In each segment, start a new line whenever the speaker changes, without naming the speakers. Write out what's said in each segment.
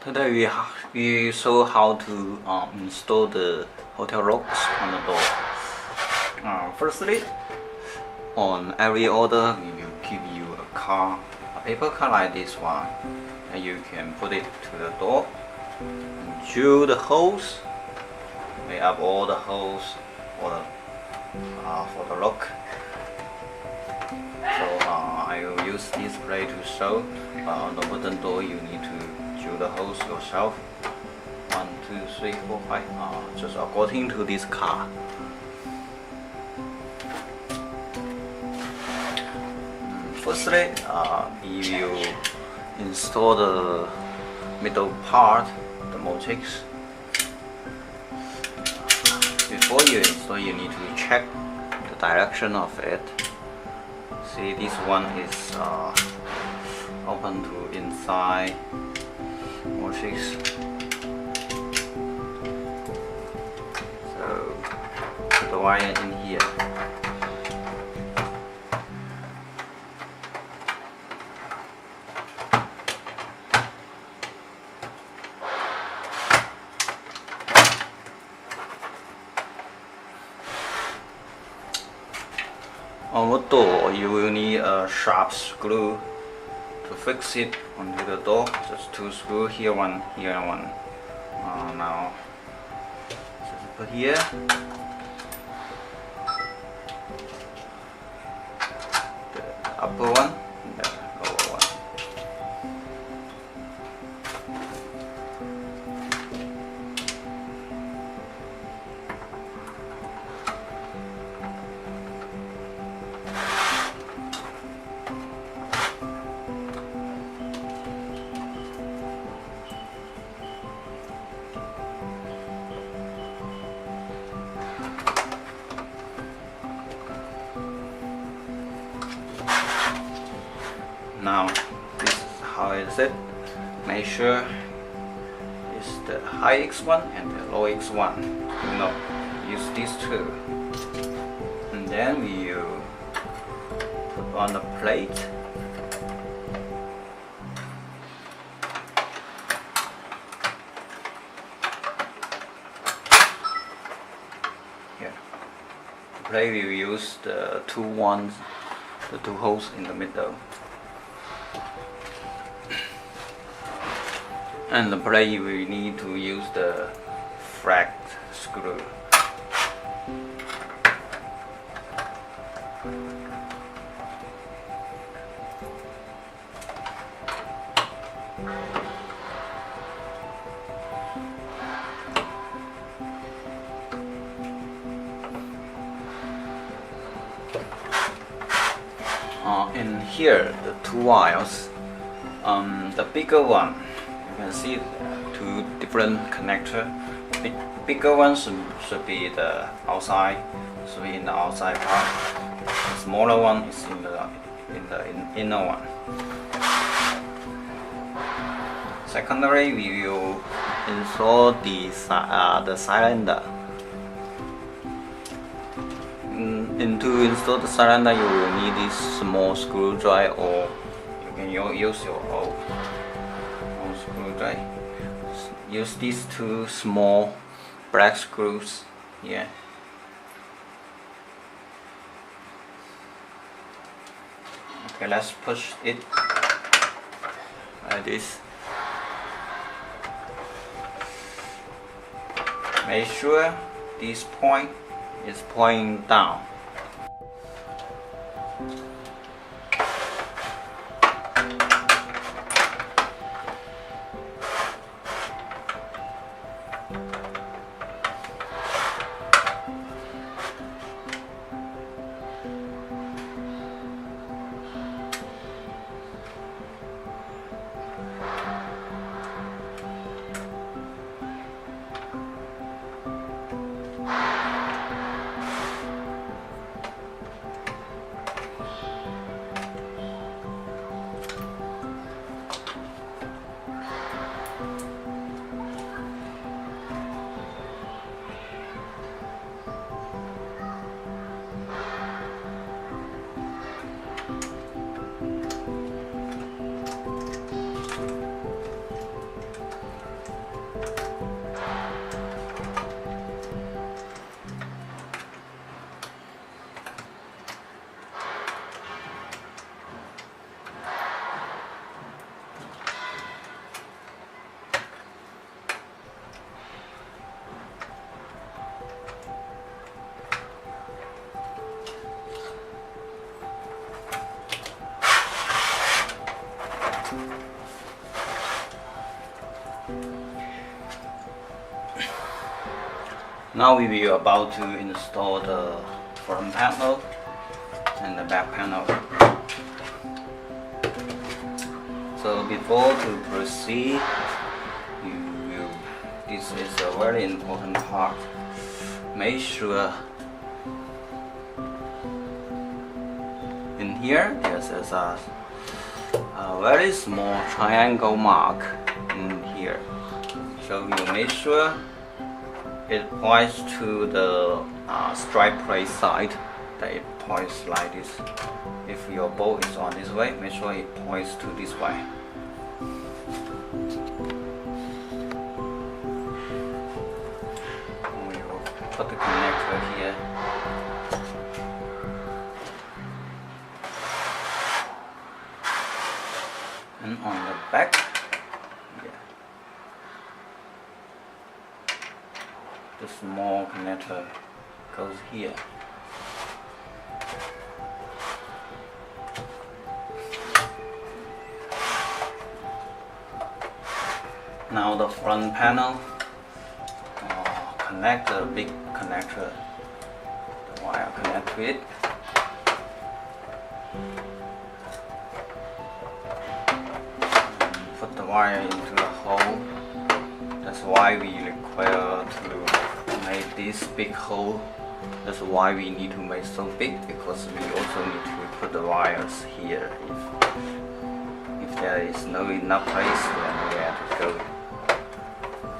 Today we show how to install the hotel locks on the door. Firstly, on every order we will give you a paper card like this one, and you can put it to the door and drill the holes, make up all the holes for the lock. So I will use this blade to show. On the wooden door you need to drill the holes yourself. 1, 2, 3, 4, 5. Just according to this car. Firstly, we will install the middle part, the matrix. Before you install, you need to check the direction of it. See, this one is open to inside matrix. So put the wire in here. On the door, you will need a sharp screw to fix it onto the door. Just 2 screws, here one, here one. Now, just put here. The upper one, and the lower one. Now, this is how it is. Make sure it's the high X one and the low X one. No, use these two. And then we will put on the plate. Here. The plate we will use the the 2 holes in the middle. And the plate we need to use the flat screw. In here, the 2 wires, the bigger one, you can see 2 different connectors. Bigger one should be the outside, should be in the outside part. The smaller one is in the inner one. Secondly, we will install the cylinder. To install the cylinder, you will need this small screwdriver, or you can use your old screwdriver. Use these 2 small black screws here. Okay, let's push it like this. Make sure this point is pointing down. Now we will about to install the front panel and the back panel. So before to proceed, this is a very important part. Make sure in here there's a very small triangle mark in here. So you make sure it points to the strike plate side, that it points like this. If your bolt is on this way, make sure it points to this way. We will put the connector here. And on the back, the small connector goes here. Now the front panel, connect the big connector, the wire connect to it. Put the wire into the hole. That's why we require to make this big hole. That's why we need to make so big, because we also need to put the wires here. If there is no enough place, then we have to go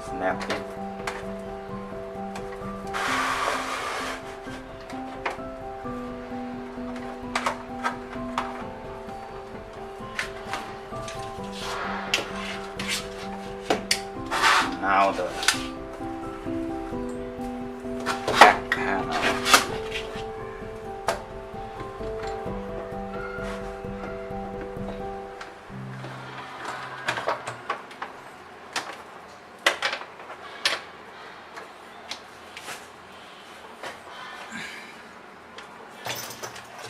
snap it. Now the back panel.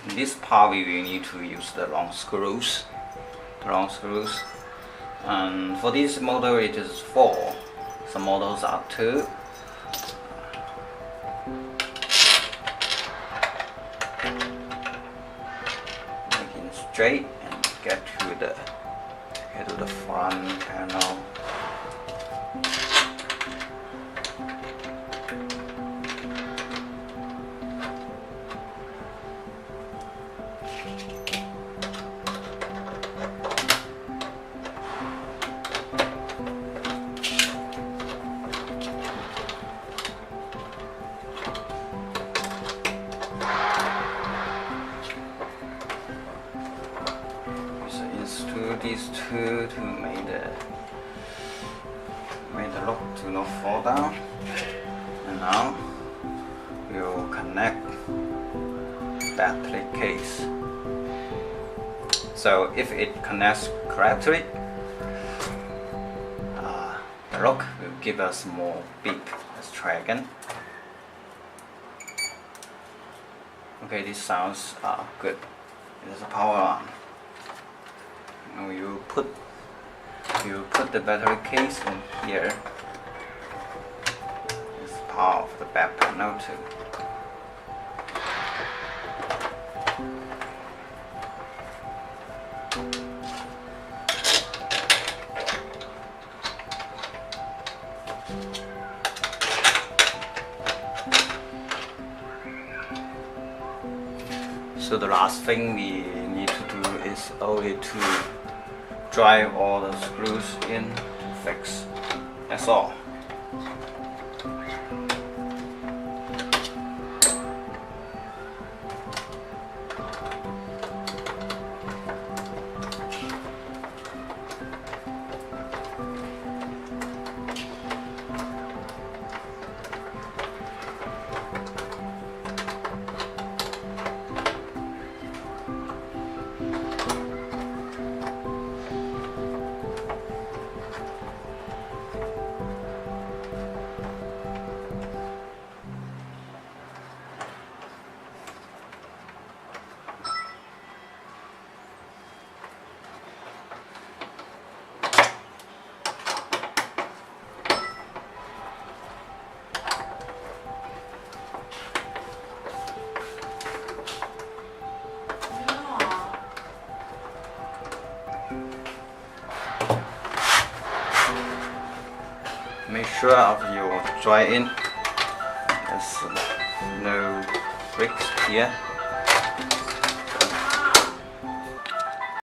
In this part we will need to use the long screws. And for this model it is 4. Some models are 2. Making straight and get to the front panel. These two to make the lock to not fall down. And now we will connect battery case. So if it connects correctly, the lock will give us more beep. Let's try again. Okay, this sounds good. It is a power on. Now you put the battery case in here. It's part of the back panel too. So the last thing we need to do is only to drive all the screws in to fix. That's all. sure of your join in. There's no breaks here.